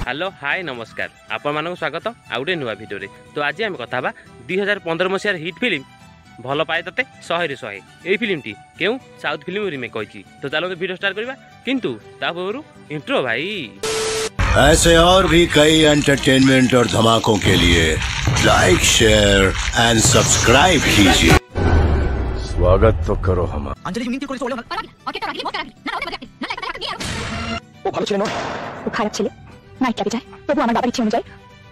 Hello hi नमस्कार आपण मानक स्वागत आउ गए नुआ भिडियो रे। तो आज आम कथा 2015 मसीहार हिट फिल्म भल पाए तते 100 रे 100 यही फिल्मटी क्यों साउथ फिल्म रिमेक होइछि। तो चलो वीडियो स्टार्ट करबा किंतु ता पूर्व इंट्रो भाई। ऐसे और भी कई एंटरटेनमेंट और धमाकों के लिए लाइक शेयर एंड सब्सक्राइब कीजिए। स्वागत तो करो हम अंजलि मिनती করে চলো ওকে তো রাগলি মত রাগলি না ওটা মজা না লাগতা কি আর ও ভালো ছিল না ও খারাপ ছিল নাইট লাগে যায় তবু আমার বাবার ইচ্ছে অনুযায়ী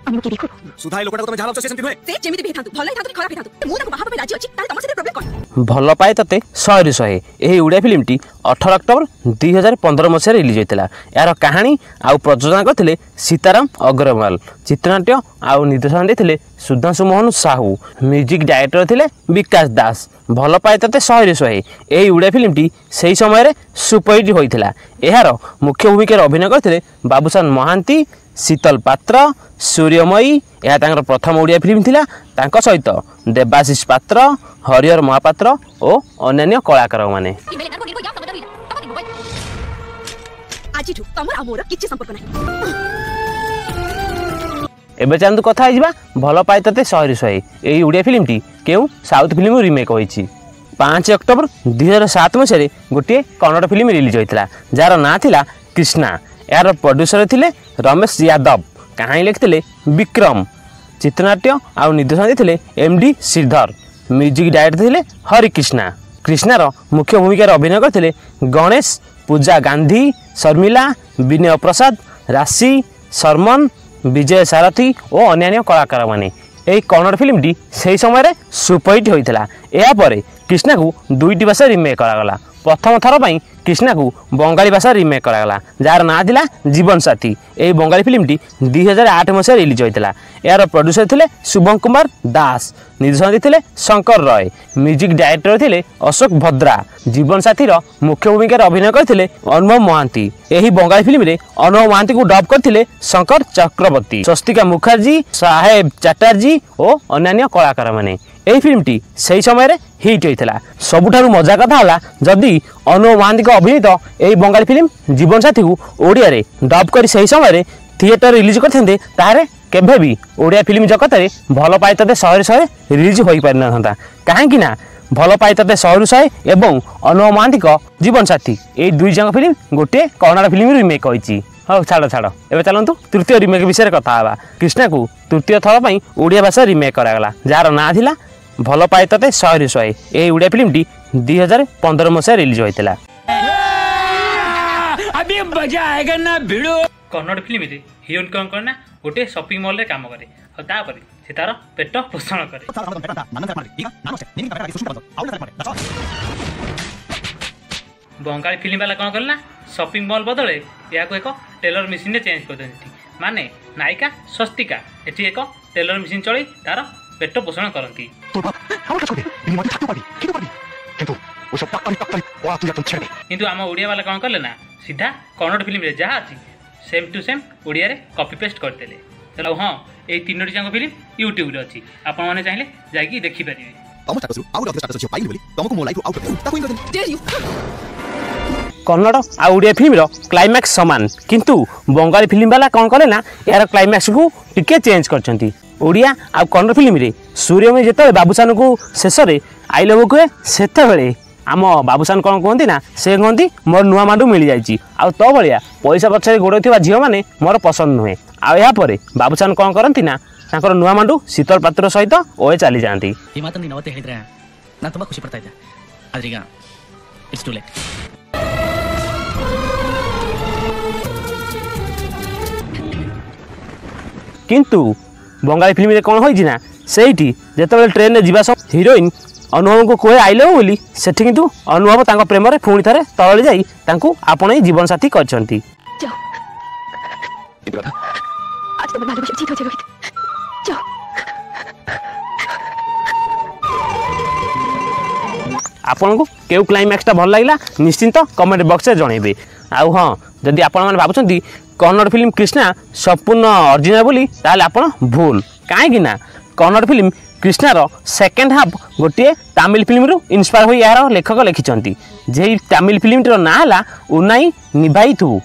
আমি ওকে বিয়ে করব। সুধাই লোকটা তুমি জানা অবসেশন নহে সে যেমিতি বিয়ে থাকতো ভালো থাকতো খারাপ থাকতো মু তাকে বাহাবা রাজি ଅଛି তাহলে তোমার সাথে প্রবলেম কোন भल पाए तते 100 रे 100 यही ओडिया फिल्मटी 18 अक्टोबर 2015 मसीह रिलीज होता। यार कहानी आउ प्रयोजन करते सीताराम अग्रवाल, चित्रनाट्य आउ निर्देशन देते सुधांशु मोहन साहू, म्यूजिक डायरेक्टर थे विकास दास। भल पाए तते 100 रे 100 यही ओडिया फिल्मटी से समय सुपरहिट होता। यार मुख्य भूमिका अभिनय करते बाबूशान महांती, शीतल पात्र, सूर्यमयी। यह प्रथम ओडिया फिल्म थिला। तांको सहित देवाशीष पात्र, हरिहर महापात्र और अन्य कलाकार माने। आजिठु तमर आ मोर किछि संपर्क नाही। एबे चांदू कथा आइबा भल पाए तते 100 रे 100 एही ओडिया फिल्मटी केउ साउथ फिल्म रिमेक होइछि। 5 अक्टोबर 2007 मसीह गोटे कन्नड़ फिल्म रिलीज होइतिला जार ना थिला कृष्णा। यार प्रोड्यूसर थिले रमेश यादव, कहानी लिखिले विक्रम, चित्रनाट्य आउ निर्देशन देते एमडी श्रीधर, म्यूजिक डायरेक्टर थे हरिकृष्णा। कृष्णार मुख्य भूमिका अभिनय करते गणेश, पूजा गांधी, शर्मिला, विनय प्रसाद, राशि, शर्मन, विजय सारथी और अन्य कलाकार माने। यही कन्नड़ फिल्मटी से समय सुपरहिट होता। यापर कृष्णा को दुईटी भाषा रिमेक करागला। प्रथम थर पर कृष्णा को बंगाली भाषा रिमेक करागला जार ना थिला जीवन साथी। यही बंगाली फिल्मटी 2008 मसीह रिलीज होता। यार प्रोड्यूसर थे शुभम कुमार दास, निर्देशन देते शंकर रॉय, म्यूजिक डायरेक्टर थे अशोक भद्रा। जीवन साथी मुख्य भूमिका अभिनय करते अनुभव महांती। यही बंगाली फिल्म रे अनुभव महांती को डब करते शंकर चक्रवर्ती, स्वस्तिका मुखर्जी, साहेब चैटर्जी और अन्य कलाकार माने। यही फिल्मटी से समय हिट होता। सबुठारु मजा कथा होला जदि अनुभव महांती अभिनीत यही बंगाली फिल्म जीवन साथी को ओडिया रे डब कर से समय थिएटर रिलीज करते तारे केभे भी ओडिया फिल्म जगत रे भल पाए तते 100 रे 100 रिलीज होई पारि नथांता। काहेकि ना भल पाए तते 100 रे 100 एवं अनुभव महांती जीवन साथी ए दुई जंग फिल्म गोटे कन्नड़ फिल्म रिमेक होइछि। हाँ छाड़ छाड़ एवं चलतु तृतीय रिमेक विषय कथा हाँ। कृष्णा को तृतीय थर पर ओडिया भाषा रिमेक करागला जार ना थिला भल पाए तते 100 रे 100 यही ओडिया फिल्मटी 2015 मसीह रिलीज होता। अभी मजा आएगा ना भिड़ो। कन्नड़ फिल्म रे हिरोइन कौन करना गोटे शॉपिंग मॉल रे काम करे और तापर से तार पेट पोषण करे। बंगाली फिल्म वाला कौन करना शॉपिंग मॉल बदले या एक टेलर मशीन रे चेंज कर देती। माने नायिका स्वस्तिका एठी एक टेलर मशीन चली तार पेट पोषण करती। किंतु आम ओडिया वाला कौन कले ना सीधा कन्नड़ फिल्म रे जहाँ अच्छी सेम टू सेम ओडिया रे कॉपी पेस्ट करते। चलो हाँ ये तीनोटी जाक फिल्म यूट्यूब रे अच्छी आपण माने चाहिले जाकी देखि परिबे। कन्नड़ आ ओडिया फिल्म रो क्लाइमैक्स समान किंतु बंगाली फिल्म वाला कौन कले ना यार क्लाइमैक्स को टिके चेंज करछंती। ओडिया आ कन्नड़ फिल्म रे सूर्यमयी जेते बाबूशान को शेष रे आई लव कहे सेते बेले आम बाबूशान कौन कहती ना से कहती मोर नुआ मांडू मिल जाइए आ तो भाया पैसा पछरे गोड़ थी झील मैंने मोर पसंद नुहे। आपर बाबूशान कौन करती ना नुआ मांडू शीतल पात्र सहित ओए चली जाती। किंतु बंगाली फिल्म रे कौन होइछि ना सेठी जेतेबेले ट्रेन रे जीवा हिरोइन अनुभव को कहे आई लव बोली सेठी किंतु अनुभव तांको प्रेम रे पुणी थरे तळले जाई तांको आपण ही जीवन साथी करछंती। आपन को केउ क्लाइमैक्स ता भल लागला निश्चिंत कमेंट बॉक्स रे जणेबे। आउ हां जदि आपण माने भाबुछंती कन्नड़ फिल्म कृष्णा संपूर्ण ओरिजिनल बोली ताले आपण भूल। काहे ना कन्नड़ फिल्म कृष्णार सेकेंड हाफ गोटे तमिल फिल्म रु इन्स्पायर हो यार लेखक लिखिं जे तमिल फिल्म ना उन्नाई निभाई थू।